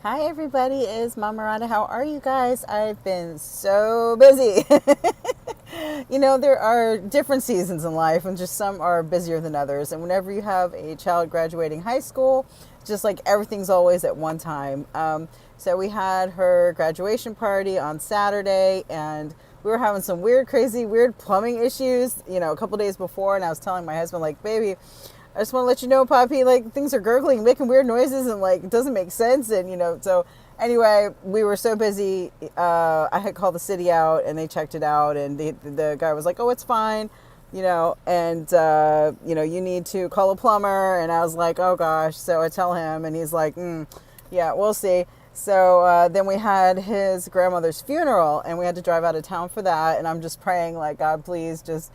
Hi everybody, it's Mama Radha. How are you guys? I've been so busy. There are different seasons in life, and just some are busier than others. And whenever you have a child graduating high school, just like everything's always at one time. So we had her graduation party on Saturday, and we were having some weird plumbing issues, a couple days before. And I was telling my husband, like, baby, I just want to let you know, Poppy, like things are gurgling, making weird noises, and like it doesn't make sense. And so anyway, we were so busy. I had called the city out, and they checked it out, and the guy was like, "Oh, it's fine," and you need to call a plumber. And I was like, "Oh gosh," so I tell him, and he's like, "Yeah, we'll see." So then we had his grandmother's funeral, and we had to drive out of town for that. And I'm just praying, like, God, please just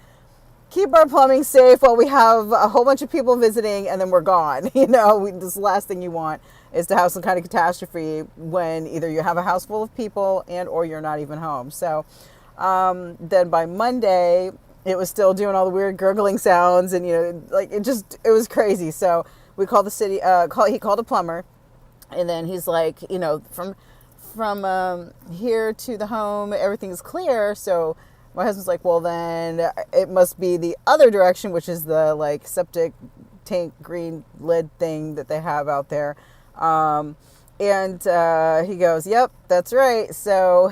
keep our plumbing safe while we have a whole bunch of people visiting, and then we're gone. This last thing you want is to have some kind of catastrophe when either you have a house full of people and or you're not even home. So then by Monday, it was still doing all the weird gurgling sounds, and it was crazy. So we called the city. He called a plumber, and then he's like, from here to the home, everything's clear. So my husband's like, well, then it must be the other direction, which is the like septic tank green lid thing that they have out there. And he goes, yep, that's right. So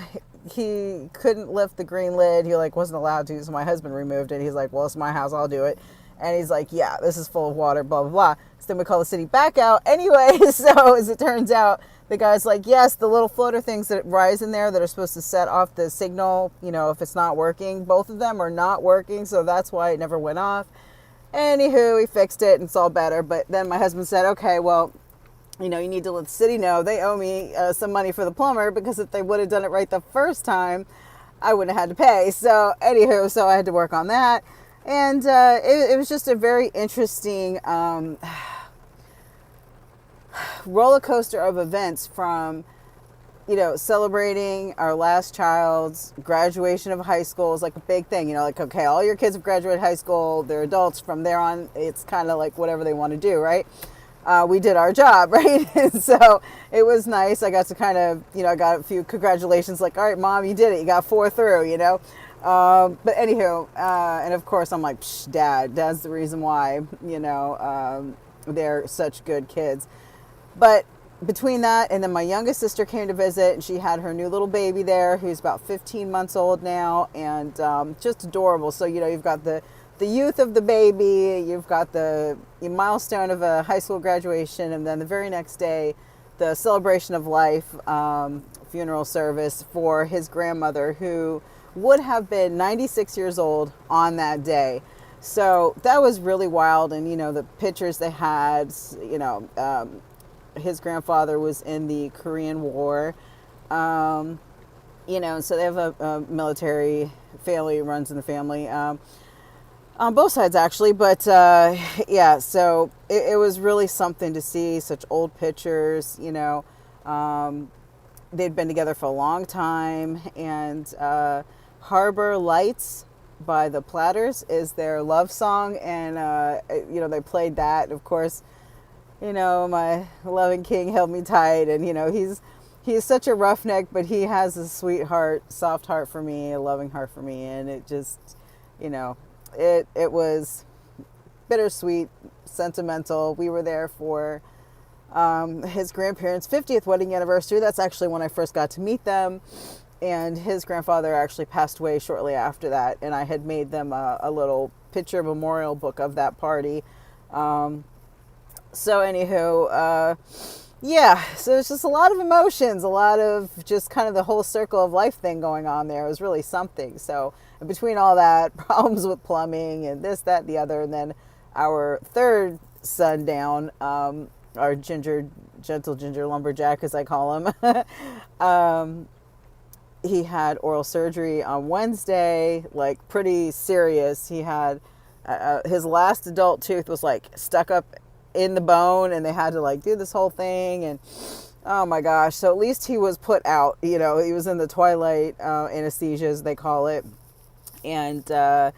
he couldn't lift the green lid. He like wasn't allowed to. So my husband removed it. He's like, well, it's my house. I'll do it. And he's like, yeah, this is full of water, blah, blah, blah. So then we call the city back out anyway. So as it turns out, the guy's like, yes, the little floater things that rise in there that are supposed to set off the signal, if it's not working, both of them are not working. So that's why it never went off. Anywho, he fixed it and it's all better. But then my husband said, okay, well, you need to let the city know they owe me some money for the plumber, because if they would have done it right the first time, I wouldn't have had to pay. So anywho, so I had to work on that. And it was just a very interesting roller coaster of events, from celebrating our last child's graduation of high school is like a big thing. Like, okay, all your kids have graduated high school, they're adults. From there on, it's kind of like whatever they want to do, right? We did our job, right? And so it was nice. I got to kind of, I got a few congratulations, like, all right, Mom, you did it. You got 4 through, But anywho, and of course I'm like, psh, Dad's the reason why, they're such good kids. But between that and then my youngest sister came to visit, and she had her new little baby there, who's about 15 months old now, and just adorable. So, you've got the youth of the baby, you've got the milestone of a high school graduation, and then the very next day, the celebration of life funeral service for his grandmother, who would have been 96 years old on that day. So that was really wild. And, the pictures they had, his grandfather was in the Korean War, and so they have a military family, runs in the family, on both sides actually. But yeah, so it was really something to see such old pictures. They'd been together for a long time, and Harbor Lights by the Platters is their love song, and they played that. Of course, my loving king held me tight, and he's such a roughneck, but he has a sweet heart, soft heart for me, a loving heart for me. And it just, it was bittersweet, sentimental. We were there for his grandparents' 50th wedding anniversary. That's actually when I first got to meet them. And his grandfather actually passed away shortly after that. And I had made them a little picture memorial book of that party. So anywho, yeah, so it's just a lot of emotions, a lot of just kind of the whole circle of life thing going on there. It was really something. So between all that, problems with plumbing and this, that, the other, and then our third son down, our gentle ginger lumberjack, as I call him, he had oral surgery on Wednesday, like pretty serious. He had his last adult tooth was like stuck up in the bone, and they had to like do this whole thing. And oh my gosh, so at least he was put out. He was in the twilight anesthesia, as they call it. And it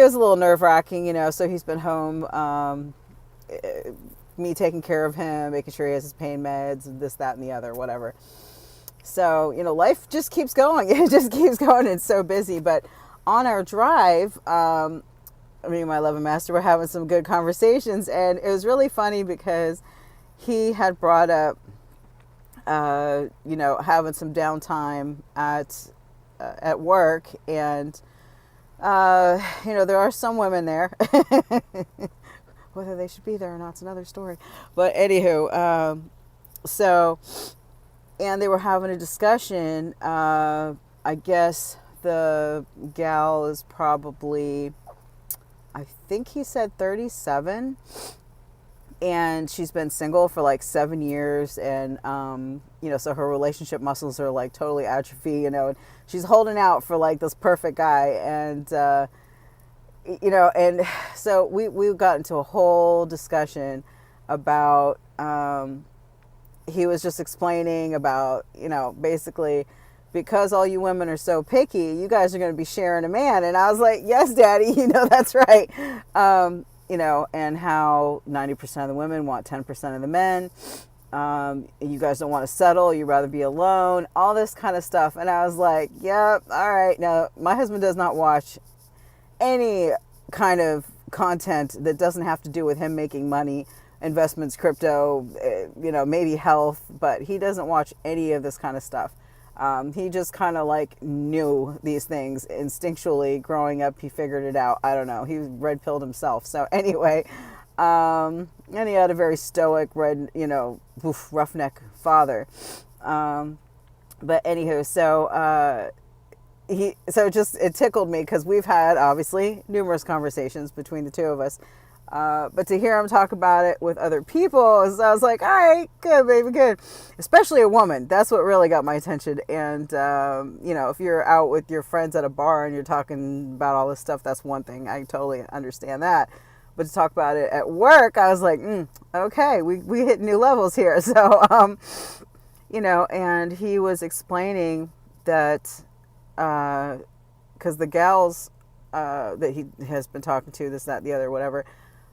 was a little nerve-wracking, so he's been home me taking care of him, making sure he has his pain meds, and this, that, and the other, whatever. So, life just keeps going. It just keeps going. It's so busy. But on our drive, me and my love and master were having some good conversations, and it was really funny because he had brought up, having some downtime at work, and there are some women there. Whether they should be there or not is another story. But anywho, and they were having a discussion. I guess the gal is probably, I think he said 37. And she's been single for like 7 years. And, so her relationship muscles are like totally atrophy, and she's holding out for like this perfect guy. And, and so we got into a whole discussion about, he was just explaining about, basically, because all you women are so picky, you guys are going to be sharing a man. And I was like, yes, daddy, that's right. And how 90% of the women want 10% of the men. You guys don't want to settle. You'd rather be alone, all this kind of stuff. And I was like, yep, all right. Now, my husband does not watch any kind of content that doesn't have to do with him making money, investments, crypto, maybe health, but he doesn't watch any of this kind of stuff. He just kind of like knew these things instinctually growing up. He figured it out. I don't know. He red pilled himself. So anyway, and he had a very stoic roughneck father. But anywho, so it tickled me because we've had obviously numerous conversations between the two of us. But to hear him talk about it with other people, I was like, all right, good, baby, good. Especially a woman. That's what really got my attention. And, if you're out with your friends at a bar and you're talking about all this stuff, that's one thing. I totally understand that. But to talk about it at work, I was like, okay, we hit new levels here. So, and he was explaining that, because the gals that he has been talking to, this, that, the other, whatever,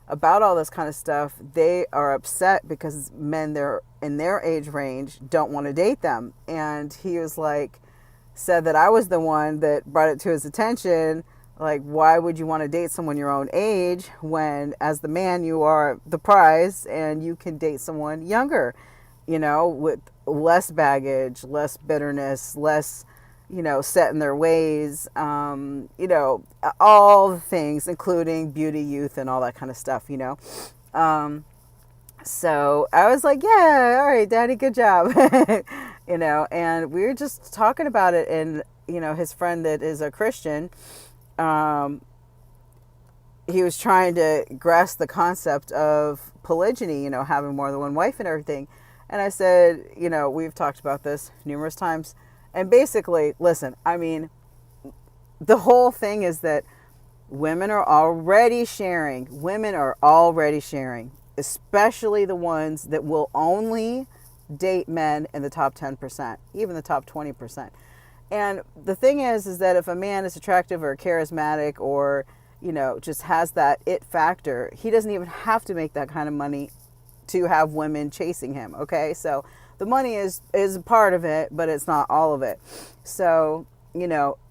about all this kind of stuff, they are upset because men they're in their age range don't want to date them. And he was like, said that I was the one that brought it to his attention. Like, why would you want to date someone your own age when, as the man, you are the prize and you can date someone younger, with less baggage, less bitterness, less, set in their ways, all the things, including beauty, youth, and all that kind of stuff, So I was like, yeah, all right, daddy, good job. And we were just talking about it. And, his friend that is a Christian, he was trying to grasp the concept of polygyny, having more than one wife and everything. And I said, we've talked about this numerous times. And basically, listen, I mean, the whole thing is that women are already sharing. Women are already sharing, especially the ones that will only date men in the top 10%, even the top 20%. And the thing is that if a man is attractive or charismatic or, just has that it factor, he doesn't even have to make that kind of money to have women chasing him. Okay. So the money is a part of it, but it's not all of it. So,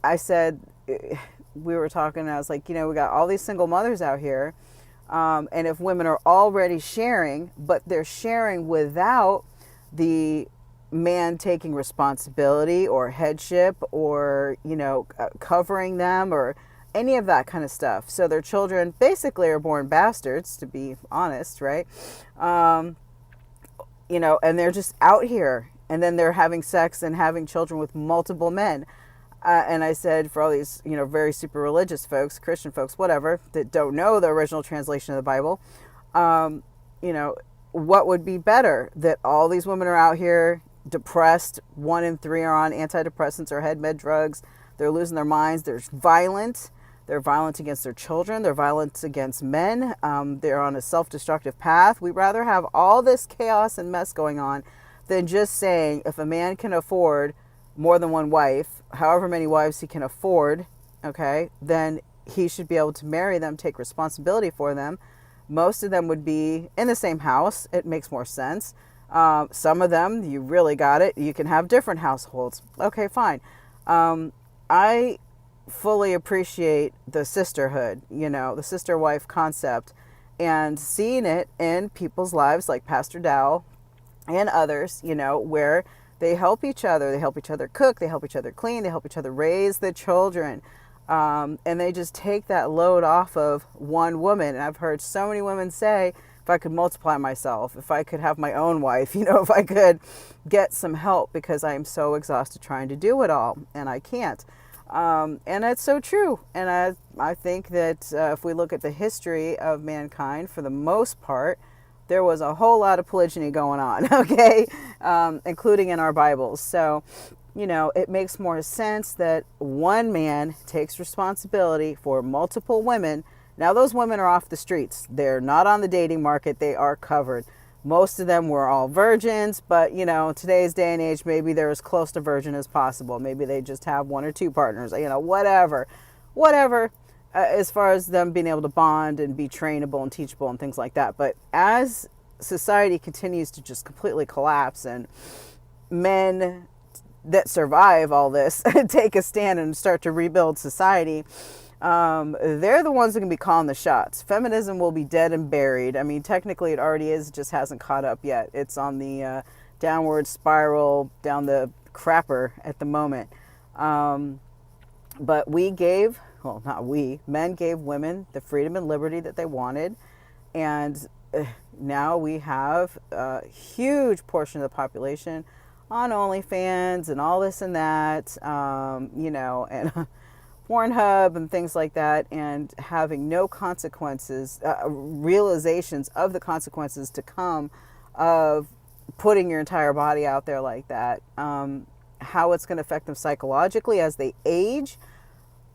I said, we were talking and I was like, we got all these single mothers out here. And if women are already sharing, but they're sharing without the man taking responsibility or headship or, covering them or any of that kind of stuff. So their children basically are born bastards, to be honest, right? And they're just out here, and then they're having sex and having children with multiple men. And I said, for all these, very super religious folks, Christian folks, whatever, that don't know the original translation of the Bible, what would be better? That all these women are out here depressed, 1 in 3 are on antidepressants or head med drugs, they're losing their minds, they're violent against their children, they're violent against men, they're on a self-destructive path. We'd rather have all this chaos and mess going on than just saying if a man can afford more than one wife, however many wives he can afford, okay, then he should be able to marry them, take responsibility for them, Most of them would be in the same house. It makes more sense. Some of them, you really got it. You can have different households. Okay, fine. I fully appreciate the sisterhood, the sister wife concept, and seeing it in people's lives like Pastor Dow and others, where they help each other. They help each other cook. They help each other clean. They help each other raise the children. And they just take that load off of one woman. And I've heard so many women say, if I could multiply myself, if I could have my own wife, if I could get some help, because I am so exhausted trying to do it all and I can't. And that's so true. And I think that if we look at the history of mankind, for the most part, there was a whole lot of polygyny going on, okay, including in our Bibles. So, it makes more sense that one man takes responsibility for multiple women. Now, those women are off the streets. They're not on the dating market. They are covered. Most of them were all virgins, but, today's day and age, maybe they're as close to virgin as possible. Maybe they just have one or two partners, whatever. As far as them being able to bond and be trainable and teachable and things like that. But as society continues to just completely collapse and men that survive all this take a stand and start to rebuild society, they're the ones that can be calling the shots. Feminism will be dead and buried. I mean, technically it already is, it just hasn't caught up yet. It's on the downward spiral, down the crapper at the moment. But men gave women the freedom and liberty that they wanted. And now we have a huge portion of the population on OnlyFans and all this and that, and Pornhub and things like that, and having no consequences, realizations of the consequences to come of putting your entire body out there like that, how it's going to affect them psychologically as they age,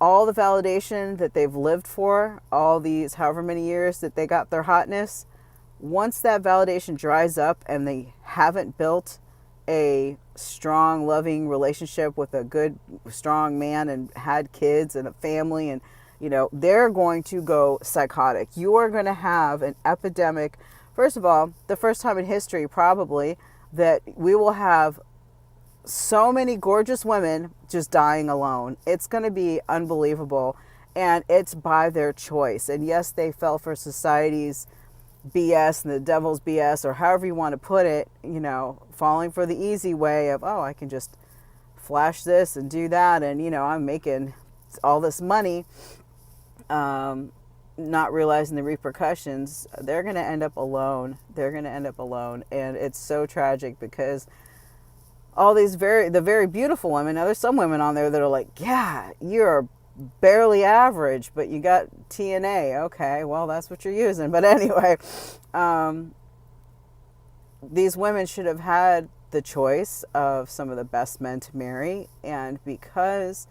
all the validation that they've lived for, all these however many years that they got their hotness, once that validation dries up and they haven't built a strong, loving relationship with a good, strong man and had kids and a family, and they're going to go psychotic. You are going to have an epidemic. First of all, the first time in history probably that we will have so many gorgeous women just dying alone. It's going to be unbelievable, and it's by their choice. And yes, they fell for society's BS and the devil's BS, or however you want to put it, falling for the easy way of, I can just flash this and do that, and I'm making all this money, not realizing the repercussions. They're going to end up alone. And it's so tragic, because all these the very beautiful women, now there's some women on there that are like, yeah, you're barely average, but you got TNA. Okay, well, that's what you're using. But anyway, these women should have had the choice of some of the best men to marry, and because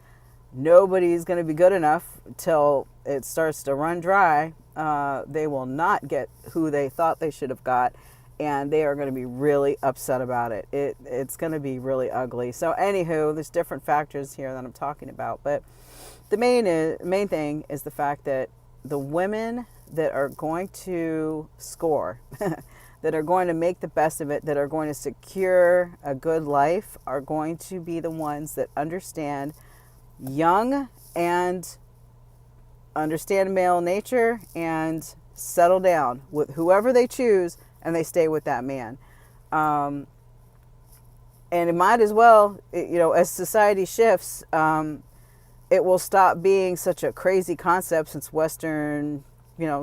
nobody's going to be good enough till it starts to run dry, they will not get who they thought they should have got, and they are going to be really upset about it. It's going to be really ugly. So anywho, there's different factors here that I'm talking about, but the main thing is the fact that the women that are going to score, that are going to make the best of it, that are going to secure a good life, are going to be the ones that understand young and understand male nature and settle down with whoever they choose, and they stay with that man. And it might as well, as society shifts, it will stop being such a crazy concept, since Western,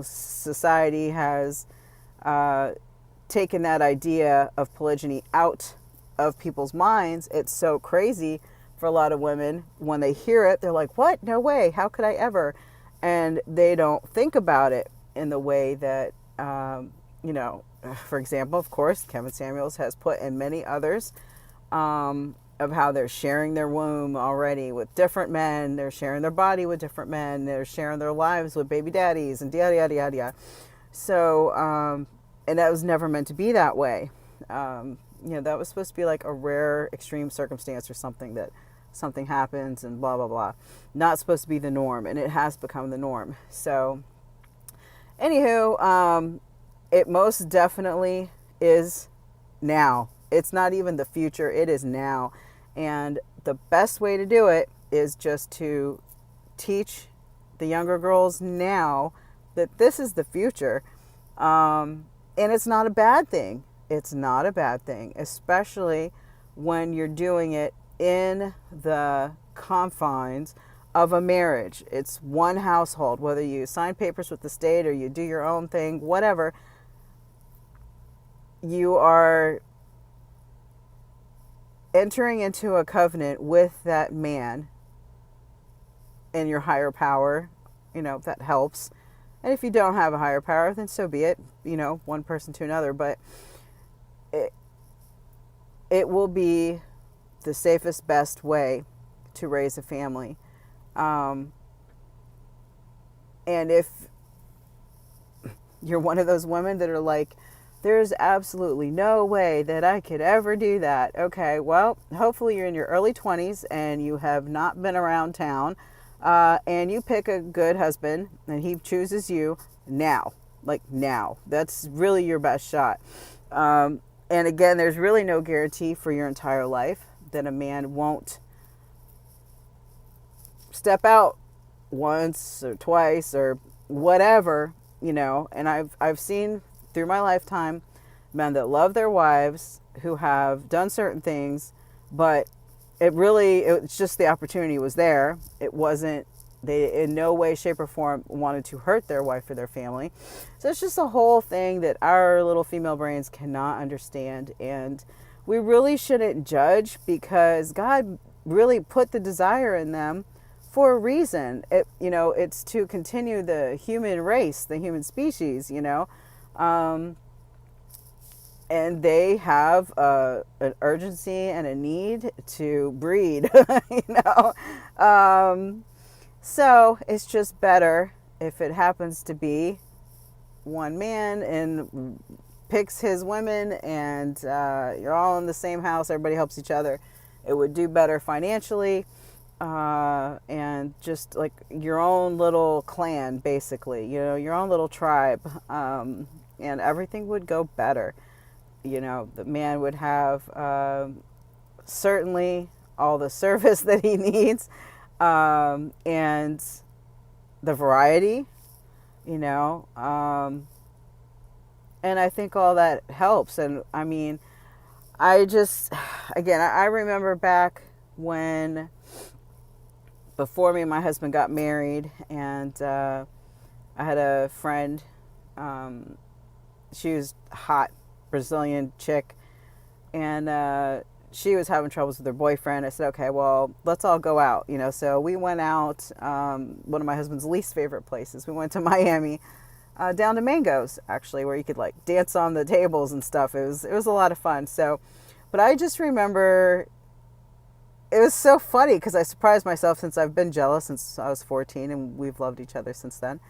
society has taken that idea of polygyny out of people's minds. It's so crazy for a lot of women. When they hear it, they're like, what? No way. How could I ever? And they don't think about it in the way that, for example, of course, Kevin Samuels has put, and many others, of how they're sharing their womb already with different men. They're sharing their body with different men. They're sharing their lives with baby daddies and yada, yada, yada, yada. So, and that was never meant to be that way. That was supposed to be like a rare extreme circumstance or something, that something happens and blah, blah, blah. Not supposed to be the norm, and it has become the norm. So Anywho, it most definitely is now. It's not even the future, it is now. And the best way to do it is just to teach the younger girls now that this is the future. And it's not a bad thing. It's not a bad thing, especially when you're doing it in the confines of a marriage. It's one household, whether you sign papers with the state or you do your own thing, whatever. You are entering into a covenant with that man and your higher power. That helps. And if you don't have a higher power, then so be it, one person to another. But it will be the safest, best way to raise a family. And if you're one of those women that are like, there's absolutely no way that I could ever do that. Okay, well, hopefully you're in your early 20s and you have not been around town, and you pick a good husband and he chooses you now. Like now. That's really your best shot. And again, there's really no guarantee for your entire life that a man won't step out once or twice or whatever, and I've seen through my lifetime men that love their wives who have done certain things, but it's just the opportunity was there. It wasn't, they in no way, shape, or form wanted to hurt their wife or their family. So it's just a whole thing that our little female brains cannot understand. And we really shouldn't judge, because God really put the desire in them for a reason. It's to continue the human race, the human species, and they have an urgency and a need to breed, So it's just better if it happens to be one man and picks his women, and you're all in the same house, everybody helps each other. It would do better financially, and just like your own little clan, basically, your own little tribe, and everything would go better. The man would have certainly all the service that he needs, and the variety, and I think all that helps. And I mean, I remember back when, before me and my husband got married, and I had a friend, she was hot Brazilian chick, and she was having troubles with her boyfriend. I said, okay, well, let's all go out, So we went out, one of my husband's least favorite places. We went to Miami, down to Mango's, actually, where you could like dance on the tables and stuff. It was a lot of fun. So, but I just remember it was so funny because I surprised myself, since I've been jealous since I was 14 and we've loved each other since then.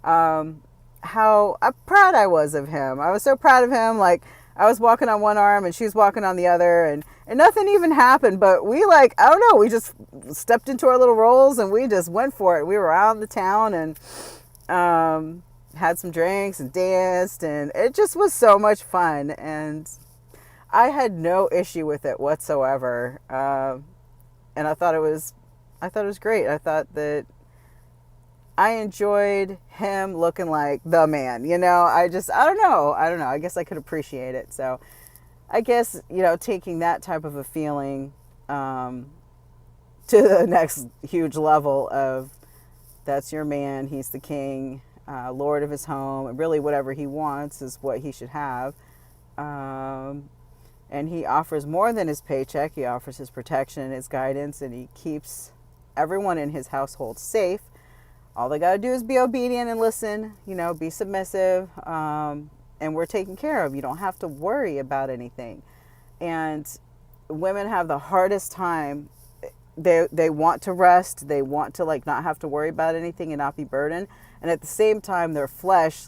How proud I was of him. I was so proud of him. Like, I was walking on one arm and she was walking on the other, and nothing even happened. But we I don't know, we just stepped into our little roles and we just went for it. We were out in the town and had some drinks and danced, and it just was so much fun. And I had no issue with it whatsoever. And I thought it was great. I thought that I enjoyed him looking like the man, I don't know. I guess I could appreciate it. So I guess, taking that type of a feeling to the next huge level of, that's your man, he's the king, lord of his home, and really whatever he wants is what he should have. And he offers more than his paycheck. He offers his protection and his guidance, and he keeps everyone in his household safe. All they got to do is be obedient and listen, be submissive, and we're taken care of. You don't have to worry about anything. And women have the hardest time. They want to rest. They want to not have to worry about anything and not be burdened. And at the same time, their flesh,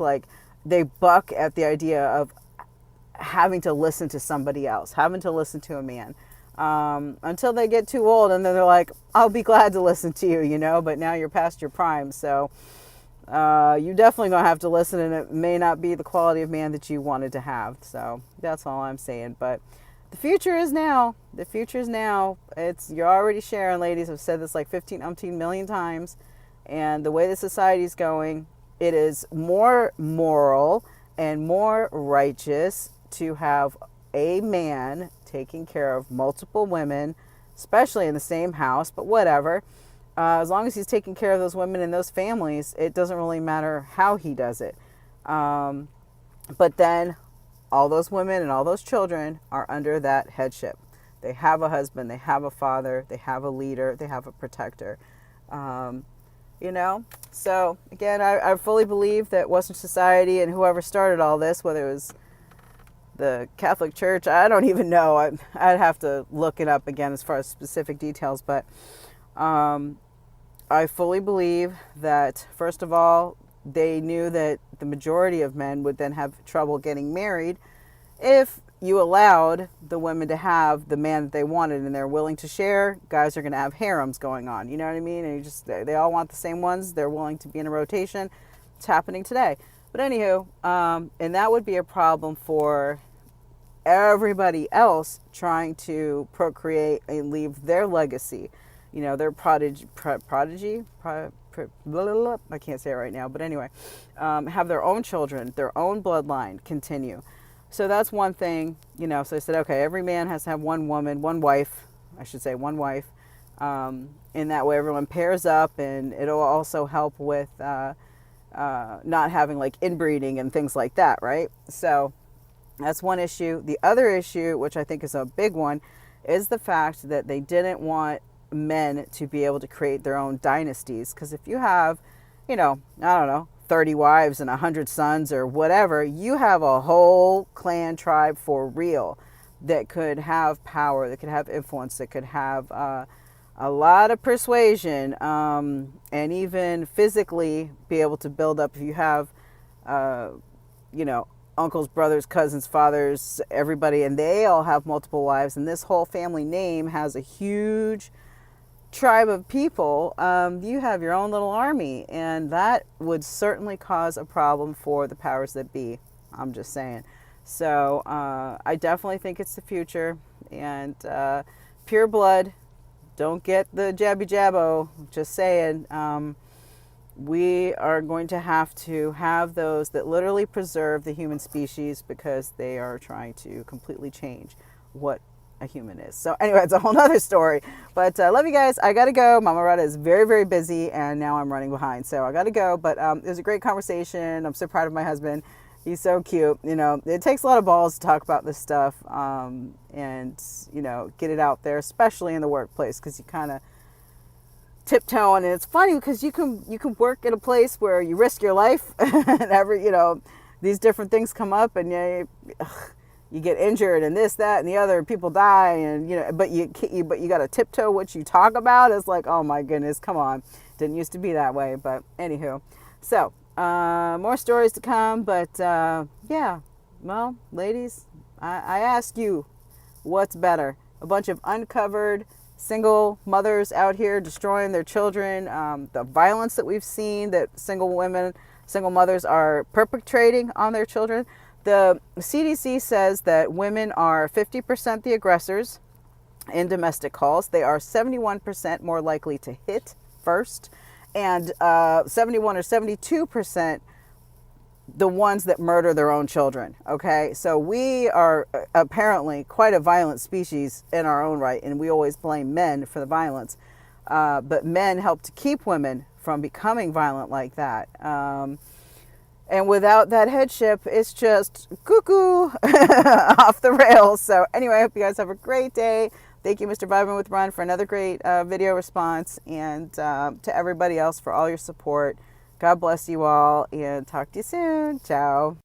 they buck at the idea of having to listen to somebody else, having to listen to a man. Until they get too old, and then they're like, I'll be glad to listen to you, but now you're past your prime. So you definitely gonna have to listen, and it may not be the quality of man that you wanted to have. So that's all I'm saying. But the future is now. The future is now. You're already sharing, ladies. I've said this like 15 umpteen million times. And the way the society is going, it is more moral and more righteous to have a man taking care of multiple women, especially in the same house, but whatever. As long as he's taking care of those women and those families, it doesn't really matter how he does it. But then all those women and all those children are under that headship. They have a husband, they have a father, they have a leader, they have a protector. You know, so again, I fully believe that Western society and whoever started all this, whether it was the Catholic Church, I don't even know. I'd have to look it up again as far as specific details, but I fully believe that, first of all, they knew that the majority of men would then have trouble getting married if you allowed the women to have the man that they wanted and they're willing to share. Guys are going to have harems going on, you know what I mean? And they all want the same ones. They're willing to be in a rotation. It's happening today. But anywho, and that would be a problem for everybody else trying to procreate and leave their legacy, you know, their prodigy, blah, blah, blah, I can't say it right now, but anyway, have their own children, their own bloodline continue. So that's one thing, you know. So I said, okay, every man has to have one wife, in that way everyone pairs up, and it'll also help with not having like inbreeding and things like that, right? So that's one issue. The other issue, which I think is a big one, is the fact that they didn't want men to be able to create their own dynasties. Because if you have, you know, I don't know, 30 wives and 100 sons or whatever, you have a whole clan tribe for real that could have power, that could have influence, that could have a lot of persuasion, and even physically be able to build up. If you have, you know, uncles, brothers, cousins, fathers, everybody, and they all have multiple wives, and this whole family name has a huge tribe of people, you have your own little army, and that would certainly cause a problem for the powers that be. I'm just saying. So I definitely think it's the future, and pure blood, don't get the jabby jabbo, just saying. We are going to have those that literally preserve the human species, because they are trying to completely change what a human is. So anyway, it's a whole nother story, but love you guys. I gotta go. Mama Radha is very, very busy, and now I'm running behind, so I gotta go. But it was a great conversation. I'm so proud of my husband. He's so cute. You know, it takes a lot of balls to talk about this stuff, and you know, get it out there, especially in the workplace, because you kind of tiptoeing. And it's funny because you can work in a place where you risk your life and you know, these different things come up, and you get injured and this, that, and the other, people die, and you know, but you got to tiptoe what you talk about. It's like, oh my goodness, come on. Didn't used to be that way, but anywho. So more stories to come, but yeah, well, ladies, I ask you, what's better? A bunch of uncovered single mothers out here destroying their children, the violence that we've seen that single mothers are perpetrating on their children. The CDC says that women are 50% the aggressors in domestic calls. They are 71% more likely to hit first, and 71 or 72% the ones that murder their own children. Okay, so we are apparently quite a violent species in our own right, and we always blame men for the violence. But men help to keep women from becoming violent like that. And without that headship, it's just cuckoo off the rails. So anyway, I hope you guys have a great day. Thank you, Mr. Vibing with Ron, for another great video response, and to everybody else for all your support. God bless you all, and talk to you soon. Ciao.